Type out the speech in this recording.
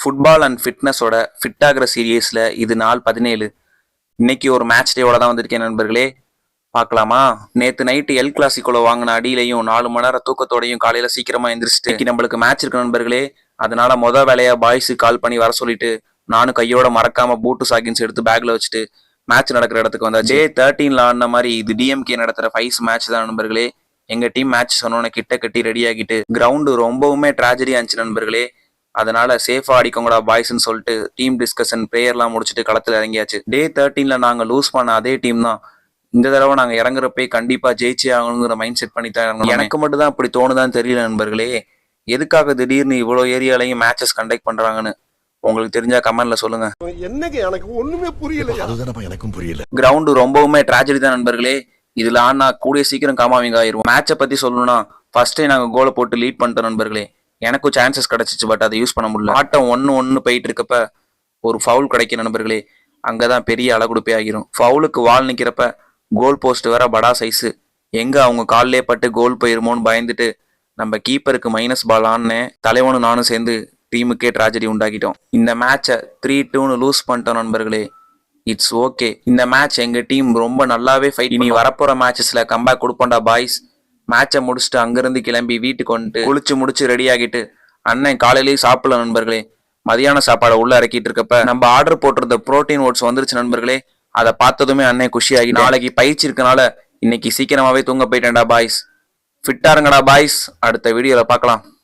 Football and ஃபிட்னஸோட fit ஆகிற சீரியஸில் இது நாள் 17. இன்னைக்கு ஒரு மேட்ச் டேவோட தான் வந்திருக்கேன் நண்பர்களே. பார்க்கலாமா? நேற்று நைட்டு எல் கிளாசிக்கோல வாங்கின அடியிலையும் 4 மணி நேரம் தூக்கத்தோடையும் காலையில் சீக்கிரமாக எந்திரிச்சிட்டு இன்னைக்கு நம்மளுக்கு மேட்ச் இருக்கு நண்பர்களே. அதனால வேலையா பாய்ஸு கால் பண்ணி வர சொல்லிட்டு நானும் கையோட மறக்காம பூட்டு சாக்கின்ஸ் எடுத்து பேக்ல வச்சுட்டு மேட்ச் நடக்கிற இடத்துக்கு வந்தா J13 ஆடின மாதிரி இது டிஎம்கே நடத்துகிற 5 மேட்ச் தான் நண்பர்களே. எங்கள் டீம் மேட்ச் சொன்னோன்னே கிட்ட கட்டி ரெடி ஆகிட்டு கிரவுண்டு ரொம்பவுமே ட்ராஜடியாக இருந்துச்சு நண்பர்களே. அதனால சேஃபா அடிக்கோங்கடா பாய்ஸ்ன்னு சொல்லிட்டு டீம் டிஸ்கஷன் ப்ரேயர்லாம் முடிச்சுட்டு களத்தில் இறங்கியாச்சு. Day 13 நாங்கள் லூஸ் பண்ண அதே டீம் தான் இந்த தடவை நாங்கள் இறங்குறப்பே கண்டிப்பாக ஜெயிச்சே ஆகணுங்கிற மைண்ட் செட் பண்ணி தான் இறங்கணும். எனக்கு மட்டும் தான் அப்படி தோணுதான்னு தெரியல நண்பர்களே. எதுக்காக திடீர்னு இவ்வளோ ஏரியாலையும் மேட்சஸ் கண்டக்ட் பண்ணுறாங்கன்னு உங்களுக்கு தெரிஞ்சா கமெண்ட்ல சொல்லுங்க. என்னங்க எனக்கு ஒண்ணுமே புரியல. அதுதான் எனக்கும் புரியல. கிரவுண்டு ரொம்பவுமே ட்ராஜடி தான் நண்பர்களே. இதுல ஆனா கூடிய சீக்கிரம் காமாவிங்க ஆயிரும். மேட்சை பத்தி சொல்லணும்னா ஃபர்ஸ்டே நாங்கள் கோலை போட்டு லீட் பண்ணிட்டோம் நண்பர்களே. எனக்கும் சான்சஸ் கிடைச்சிச்சு, பட் அதை யூஸ் பண்ண முடியல. ஆட்டம் 1-1 போயிட்டு இருக்கப்ப ஒரு ஃபவுல் கிடைக்கும் நண்பர்களே. அங்கதான் பெரிய அழகுடுப்பே ஆகிரும். ஃபவுலுக்கு வால் நிக்கிறப்ப கோல் போஸ்ட் வேற படா சைஸு. எங்க அவங்க காலிலே பட்டு கோல் போயிருமோன்னு பயந்துட்டு நம்ம கீப்பருக்கு மைனஸ் பால் ஆனே தலைவனும் நானும் சேர்ந்து டீமுக்கே ட்ராஜடி உண்டாக்கிட்டோம். இந்த மேட்சை 3-2 லூஸ் பண்ணிட்டோம் நண்பர்களே. It's okay. இந்த மேட்ச் எங்க டீம் ரொம்ப நல்லாவே ஃபைட். இனி வரப்போற மேட்சஸ்ல கம்பேக் கொடுப்போண்டா பாய்ஸ். மேட்சை முடிச்சுட்டு அங்கிருந்து கிளம்பி வீட்டுக்கு வந்துட்டு குளிச்சு முடிச்சு ரெடி ஆகிட்டு அண்ணன் காலையிலேயே சாப்பிடல நண்பர்களே. மதியான சாப்பாடை உள்ள இறக்கிட்டு இருக்கப்ப நம்ம ஆர்டர் போட்டிருந்த புரோட்டீன் ஓட்ஸ் வந்துருச்சு நண்பர்களே. அதை பார்த்ததுமே அண்ணன் குஷியாகி நாளைக்கு பயிற்சி இருக்கனால இன்னைக்கு சீக்கிரமாவே தூங்க போயிட்டேன்டா பாய்ஸ். ஃபிட்டா இருங்கடா பாய்ஸ். அடுத்த வீடியோல பார்க்கலாம்.